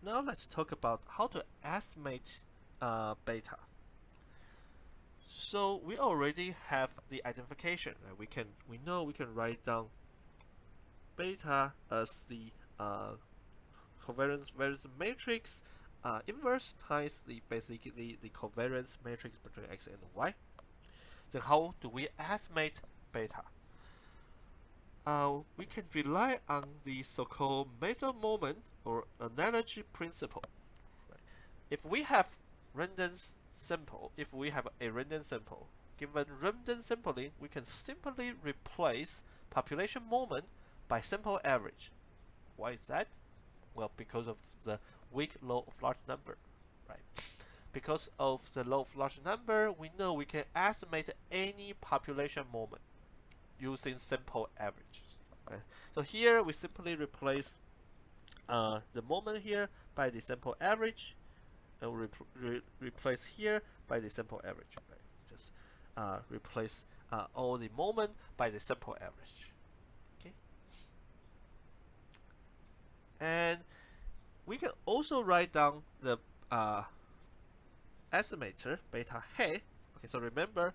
Now let's talk about how to estimate beta. So we already have the identification. Right? We know we can write down beta as the covariance variance matrix inverse times basically the covariance matrix between x and y. Then how do we estimate beta? We can rely on the so-called measure moment or analogy principle. Right? If we have random sample, if we have a random sample, given random sampling, we can simply replace population moment by sample average. Why is that? Well, because of the weak law of large number, right? Because of the law of large number, we know we can estimate any population moment using sample averages. Right? So here we simply replace the moment here by the sample average, and replace here by the sample average. Right? Just replace all the moment by the sample average. Okay, and we can also write down the estimator beta he. Okay, so remember,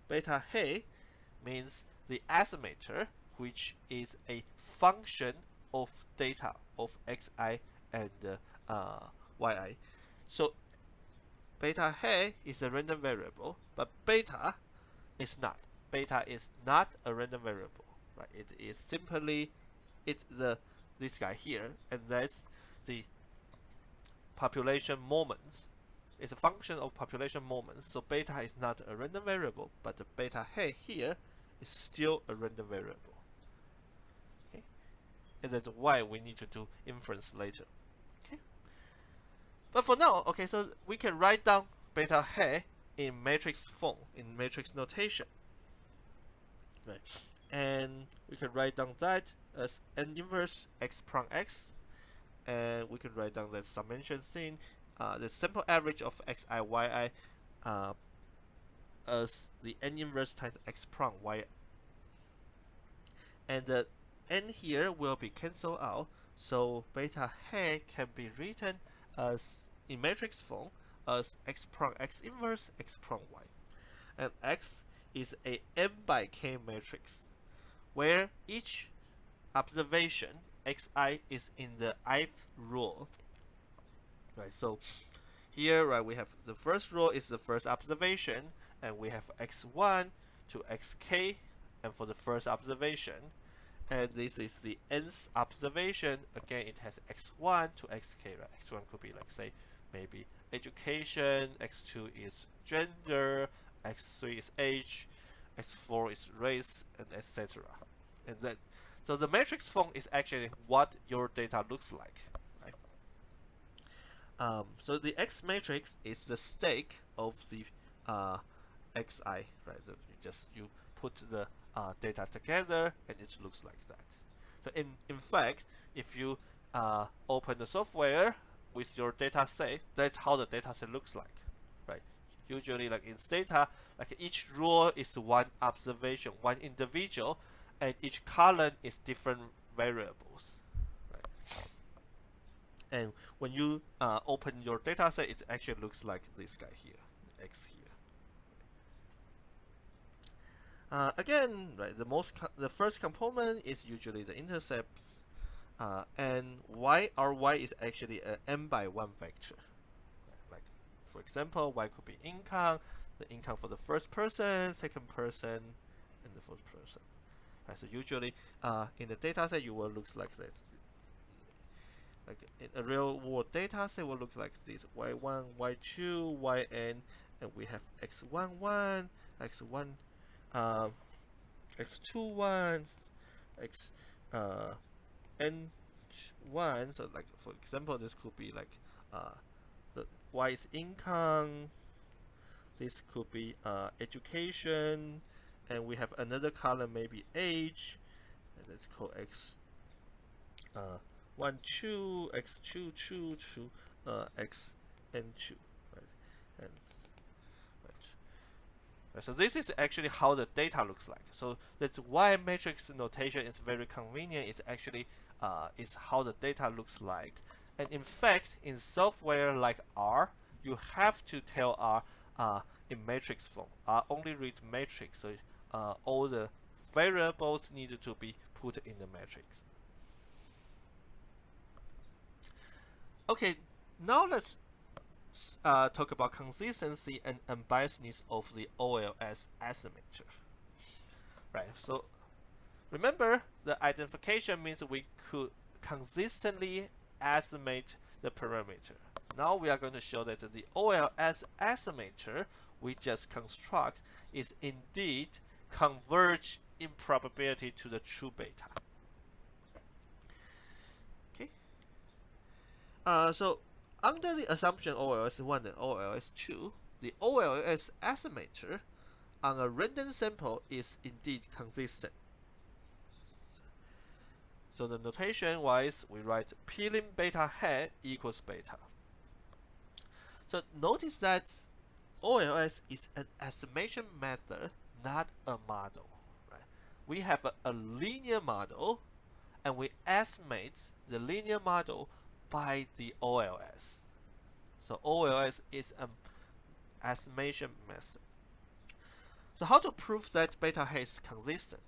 beta he means the estimator, which is a function of data of xi and yi. So beta he is a random variable, but beta is not. Beta is not a random variable, right? It is simply this guy here, and that's the population moments. It's a function of population moments. So beta is not a random variable, but the beta he here is still a random variable. Okay, and that's why we need to do inference later. Okay, but for now, okay, so we can write down beta he in matrix form, in matrix notation, right? And we can write down that as n inverse x prime x, and we can write down that summation thing, the simple average of xi yi as the n inverse times x prime y, and the n here will be cancelled out, so beta he can be written as in matrix form as x prime x inverse x prime y, and x is a n by k matrix where each observation xi is in the ith row. Right, so here, right, we have the first row is the first observation, and we have x1 to xk, and for the first observation, and this is the nth observation. Again, it has x1 to xk. Right? X1 could be like, say, maybe education, x2 is gender, x3 is age, x4 is race, and etc. And then, so the matrix form is actually what your data looks like. So the X matrix is the stake of the xi, right? You put the data together, and it looks like that. So in fact, if you open the software with your data set, that's how the data set looks like, right? Usually, like in Stata, like each row is one observation, one individual, and each column is different variables. And when you open your data set, it actually looks like this guy here, X here. Again, right, the first component is usually the intercept, and our y is actually an n by 1 vector. Right? Like, for example, y could be income, the income for the first person, second person, and the fourth person. Right, so usually in the data set, you will look like this. Like in a real world data set will look like this: y1, y2, yn, and we have x11, x1, x21, x n1. So like for example, this could be like the y is income. This could be education, and we have another column maybe age, and let's call x 1 2 x 2 2 2 x n 2, right? And right. So this is actually how the data looks like. So that's why matrix notation is very convenient. It's actually is how the data looks like, And in fact, in software like R, you have to tell R in matrix form. R only reads matrix, so all the variables need to be put in the matrix. Okay, now let's talk about consistency and unbiasedness of the OLS estimator. Right, so remember, the identification means we could consistently estimate the parameter. Now we are going to show that the OLS estimator we just construct is indeed converge in probability to the true beta. Okay. So under the assumption OLS 1 and OLS 2, the OLS estimator on a random sample is indeed consistent. So the notation wise, we write p-lim beta hat equals beta. So notice that OLS is an estimation method, not a model. Right? We have a linear model, and we estimate the linear model by the OLS. So OLS is an estimation method. So how to prove that beta hat is consistent?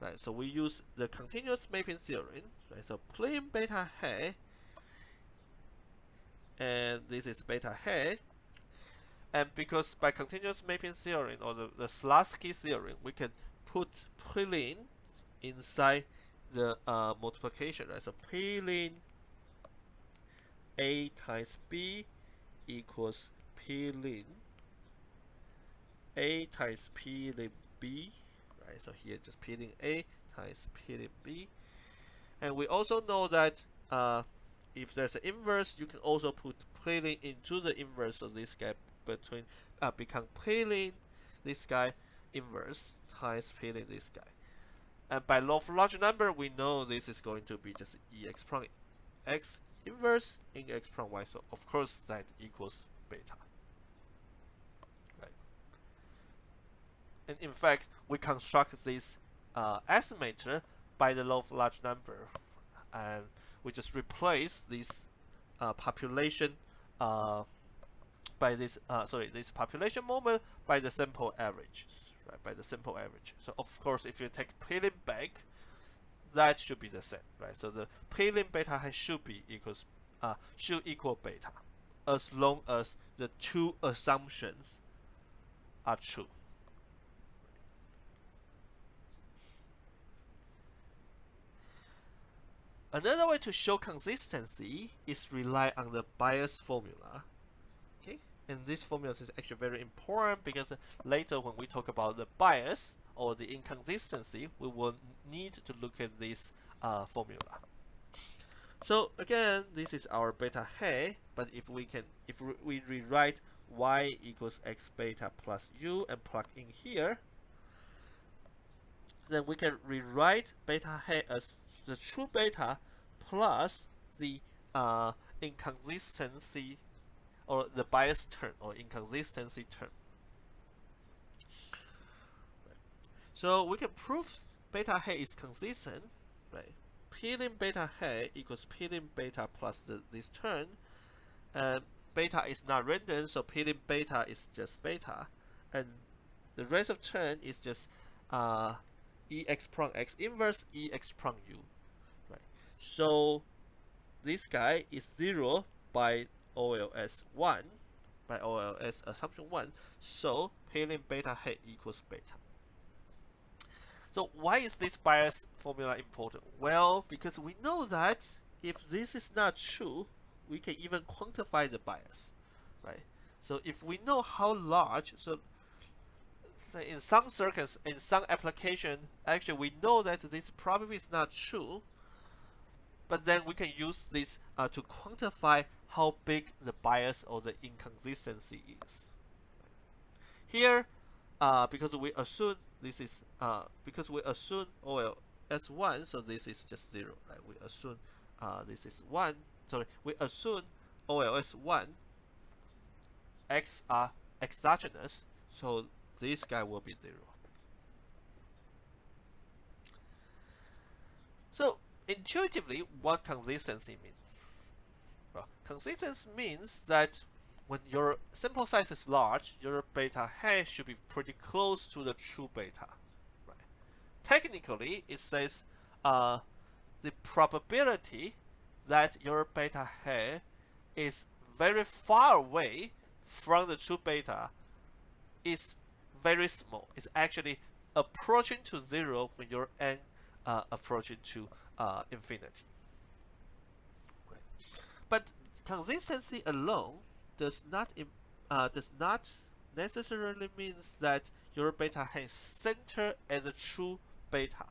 Right, so we use the continuous mapping theorem. Right, so plane beta hat, and this is beta hat. And because by continuous mapping theorem or the Slutsky theorem, we can put plane inside the multiplication. Right, so plane A times B equals plane A times plane B. Right, so here just plane A times plane B. And we also know that if there's an inverse, you can also put plane into the inverse of this guy between become plane this guy inverse times plane this guy. And by law of large number, we know this is going to be just EX prime X inverse in X prime Y. So of course that equals beta. Right. And in fact, we construct this estimator by the law of large number, and we just replace this population by this this population moment by the sample average, right? By the sample average. So of course, if you take plane back, that should be the same, right? So the plane beta should equal beta, as long as the two assumptions are true. Another way to show consistency is rely on the bias formula. Okay, and this formula is actually very important because later when we talk about the bias or the inconsistency, we will need to look at this formula. So again, this is our beta hat, but if we rewrite y equals x beta plus u and plug in here, then we can rewrite beta hat as the true beta plus the inconsistency or the bias term or inconsistency term. Right. So we can prove beta hat is consistent, right? P-lim beta hat equals P-lim beta plus this term, and beta is not random, so P-lim beta is just beta, and the rest of term is just EX prime X inverse EX prime U. Right. So this guy is 0 by OLS 1, by OLS assumption 1. So P-lim beta hat equals beta. So why is this bias formula important? Well, because we know that if this is not true, we can even quantify the bias, right? So if we know how large, so say in some circuits, in some application, actually we know that this probably is not true, but then we can use this to quantify how big the bias or the inconsistency is. Here, because we assume this is because we assume OLS 1, so this is just 0, right? We assume this is 1. Sorry, we assume OLS 1 X are exogenous, so this guy will be 0. So intuitively, what consistency means? Well, consistency means that when your sample size is large, your beta hat should be pretty close to the true beta. Right? Technically, it says the probability that your beta hat is very far away from the true beta is very small. It's actually approaching to zero when your n approaching to infinity. But consistency alone does not necessarily means that your beta has center as a true beta,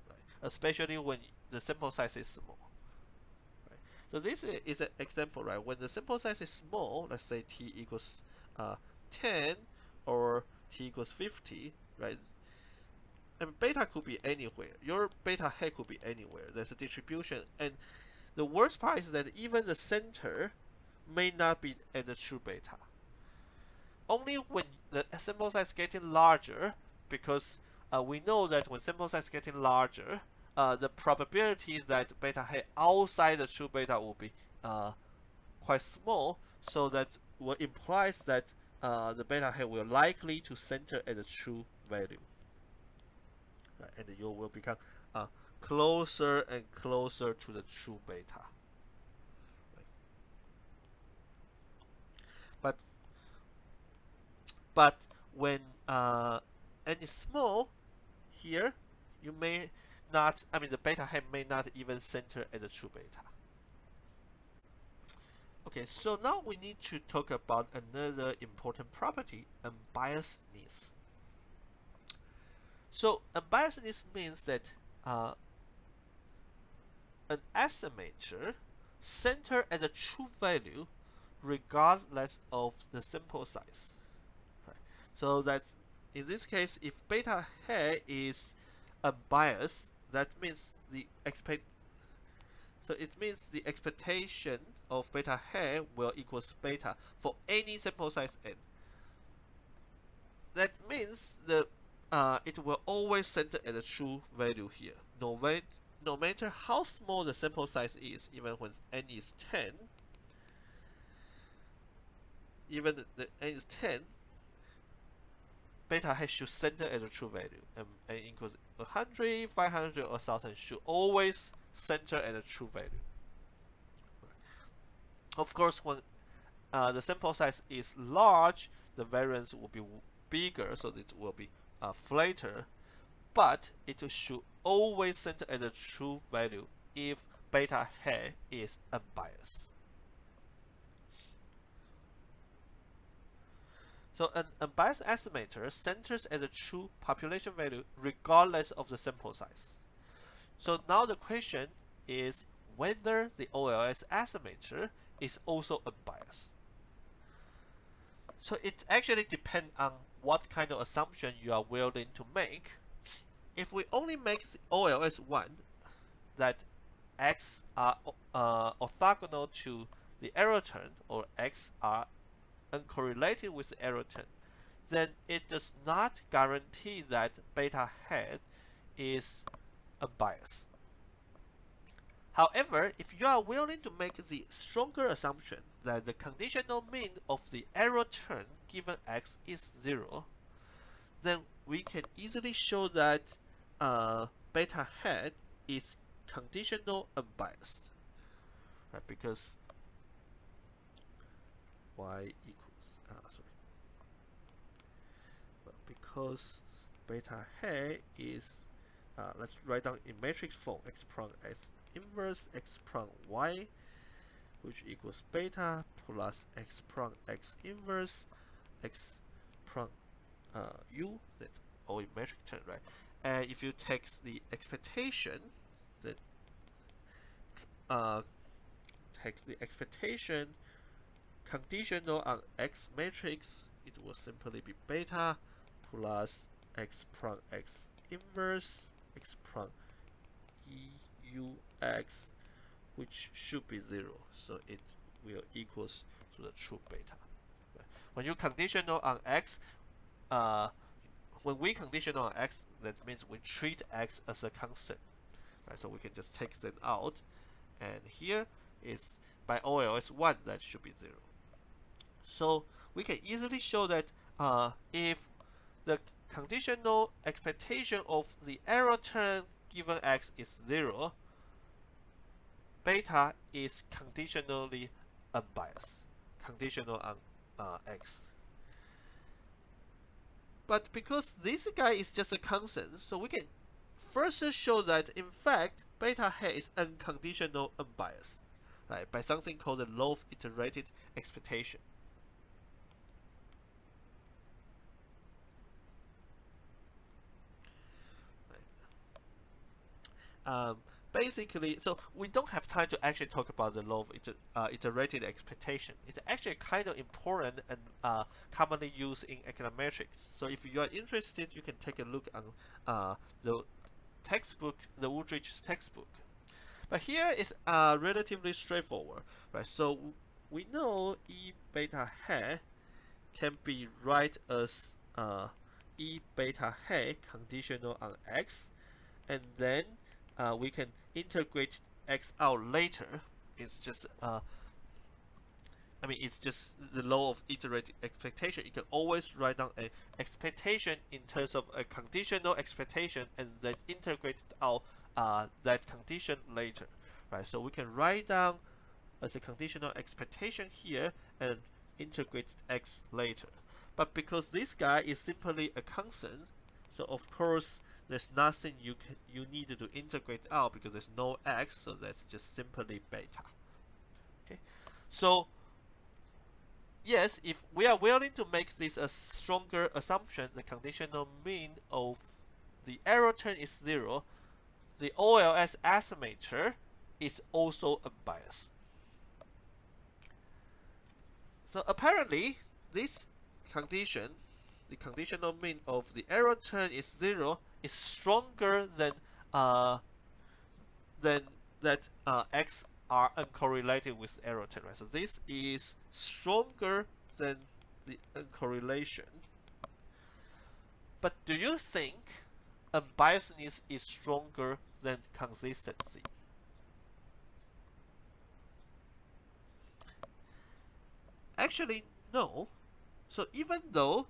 right? Especially when the sample size is small. Right? So this is an example, right? When the sample size is small, let's say t equals 10 or t equals 50, right? And beta could be anywhere. Your beta hat could be anywhere. There's a distribution, and the worst part is that even the center may not be at the true beta. Only when the sample size is getting larger, because we know that when sample size is getting larger, the probability that beta hat outside the true beta will be quite small, so that what implies that the beta hat will likely to center at the true value. Right? And you will become closer and closer to the true beta. Right? But when n is small, here you may not. I mean, the beta hat may not even center at the true beta. Okay, so now we need to talk about another important property, unbiasedness. So unbiasedness means that an estimator center at a true value regardless of the sample size. Right. So that's in this case, if beta hat is unbiased, that means so it means the expectation of beta hat will equals beta for any sample size n. That means it will always center at a true value here. No matter how small the sample size is, even when n is 10, even the n is 10, beta hat should center at a true value. And n equals 100, 500, or 1000 should always center at a true value. Of course, when the sample size is large, the variance will be bigger, so it will be flatter, but it should always center at a true value if beta hat is unbiased. So an unbiased estimator centers at a true population value regardless of the sample size. So now the question is whether the OLS estimator is also unbiased. So it actually depends on what kind of assumption you are willing to make. If we only make the OLS 1, that x are orthogonal to the error term, or x are uncorrelated with the error term, then it does not guarantee that beta hat is unbiased. However, if you are willing to make the stronger assumption that the conditional mean of the error term given x is 0, then we can easily show that beta hat is conditional unbiased, right? Because y equals because beta hat is let's write down in matrix form x prime x inverse x prime y, which equals beta plus x prime x inverse x prime u. That's all in metric term, right? And if you take the expectation, then take the expectation conditional on x matrix, it will simply be beta plus x prime x inverse x prime ux, which should be 0, so it will equals to the true beta. Right? When you conditional on x, when we conditional on x, that means we treat x as a constant. Right? So we can just take them out, and here is by OLS 1, that should be 0. So we can easily show that if the conditional expectation of the error term given x is 0, beta is conditionally unbiased, conditional on x. But because this guy is just a constant, so we can first show that in fact beta hat is unconditional unbiased, right, by something called the law of iterated expectation. Basically, so we don't have time to actually talk about the law of iterated expectation. It's actually kind of important and commonly used in econometrics. So if you are interested, you can take a look on the textbook, the Woodridge textbook. But here is relatively straightforward, right? So we know E beta hat can be write as E beta hat conditional on x, and then we can integrate x out later. It's just it's just the law of iterated expectation. You can always write down an expectation in terms of a conditional expectation and then integrate out that condition later, right? So we can write down as a conditional expectation here and integrate x later. But because this guy is simply a constant, so of course there's nothing you need to integrate out because there's no x, so that's just simply beta. Okay, so yes, if we are willing to make this a stronger assumption, the conditional mean of the error term is 0, the OLS estimator is also unbiased. So apparently, this condition, the conditional mean of the error term is 0, is stronger than that x are uncorrelated with error term. Right? So this is stronger than the uncorrelation. But do you think unbiasedness is stronger than consistency? Actually, no. So even though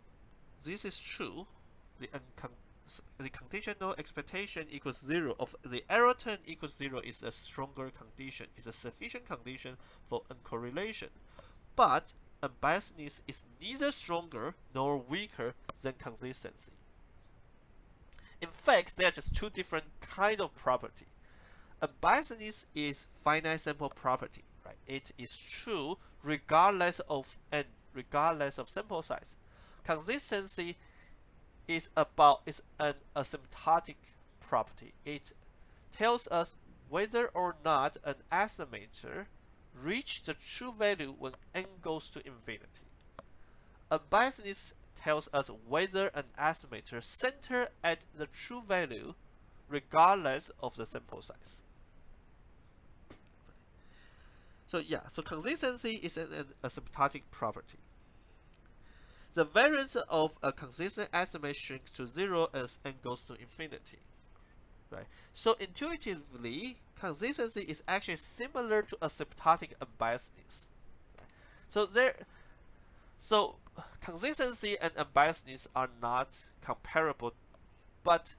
this is true, the conditional expectation equals 0 of the error term equals 0 is a stronger condition, is a sufficient condition for uncorrelation. But unbiasedness is neither stronger nor weaker than consistency. In fact, they are just two different kind of property. Unbiasedness is finite sample property, right? It is true regardless of n, regardless of sample size. Consistency is an asymptotic property. It tells us whether or not an estimator reaches the true value when n goes to infinity. Unbiasedness tells us whether an estimator centers at the true value regardless of the sample size. So yeah, so consistency is an asymptotic property. The variance of a consistent estimate shrinks to 0 as n goes to infinity. Right? So intuitively, consistency is actually similar to asymptotic unbiasedness. Right? So consistency and unbiasedness are not comparable, but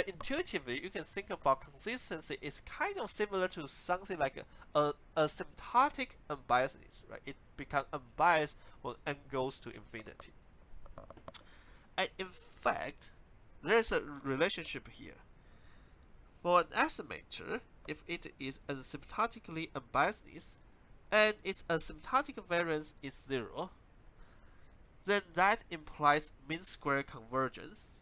intuitively you can think about consistency is kind of similar to something like a asymptotic unbiasedness, right? It becomes unbiased when n goes to infinity. And in fact, there's a relationship here. For an estimator, if it is asymptotically unbiasedness and its asymptotic variance is 0, then that implies mean square convergence.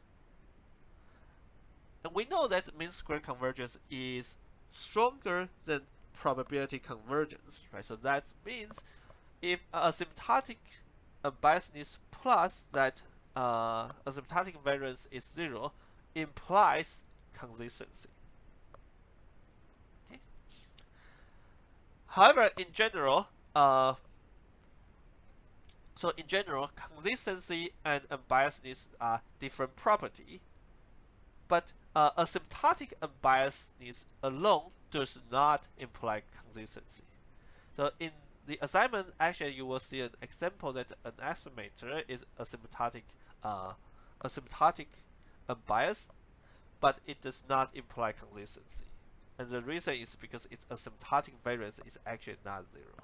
And we know that mean square convergence is stronger than probability convergence, right? So that means if asymptotic unbiasedness plus that asymptotic variance is 0 implies consistency. Okay. However, in general, consistency and unbiasedness are different property, but asymptotic unbiasedness alone does not imply consistency. So in the assignment, actually, you will see an example that an estimator is asymptotic unbiased, but it does not imply consistency. And the reason is because its asymptotic variance is actually not zero.